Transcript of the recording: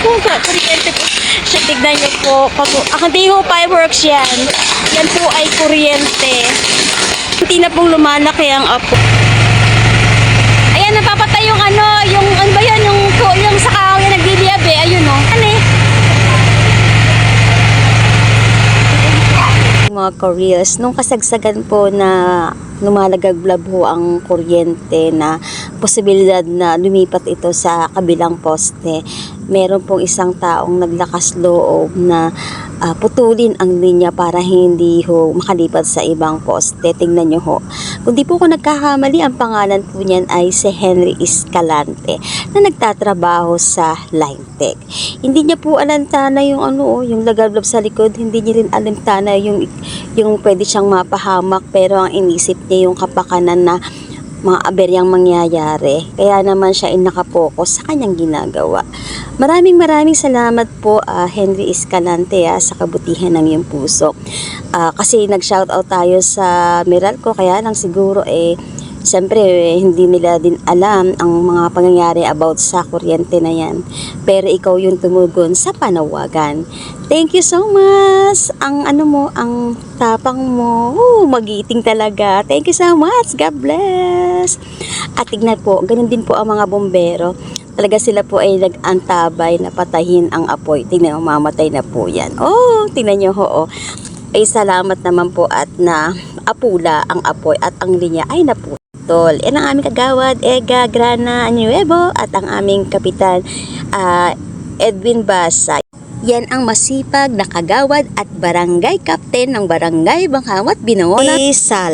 kuryente po. Siya, tignan niyo po. Hindi ho fireworks yan. Yan po ay kuryente. Hindi na pong lumalaki ang apo. Ayan, napapatay yung yung ano ba yan, yung sa kahoy na nagliliyabe. Ayun o. Ano eh? Mga Koreans, nung kasagsagan po na lumalagablab ho ang kuryente na posibilidad na lumipat ito sa kabilang poste, meron pong isang taong naglakas loob na putulin ang linya para hindi ho makalipat sa ibang poste. Tingnan nyo ho. Kung di po ko nagkakamali, ang pangalan po niyan ay si Henry Escalante na nagtatrabaho sa Linetech. Hindi niya po alantana yung yung lagablab sa likod. Hindi niya rin alantana yung pwede siyang mapahamak, pero ang inisip niya yung kapakanan na mga aberyang mangyayari. Kaya naman siya ay nakapokus sa kanyang ginagawa. Maraming salamat po Henry Escalante sa kabutihan ng iyong puso. Kasi nag-shoutout tayo sa Meralco, kaya lang siguro siyempre hindi nila din alam ang mga pangyayari about sa kuryente na yan. Pero ikaw yung tumugon sa panawagan. Thank you so much. Ang ang tapang mo. Magiting talaga. Thank you so much. God bless. At tignan po, ganun din po ang mga bombero. Talaga sila po ay nag-antabay na patahin ang apoy. Tingnan mo, mamatay na po yan. Tingnan nyo ho. Salamat naman po at na apula ang apoy at ang linya ay naputol. Yan ang aming kagawad, Ega Grana Anuevo, at ang aming kapitan, Edwin Basa. Yan ang masipag na kagawad at barangay captain ng Barangay Bangkawat, Binangonan, Rizal.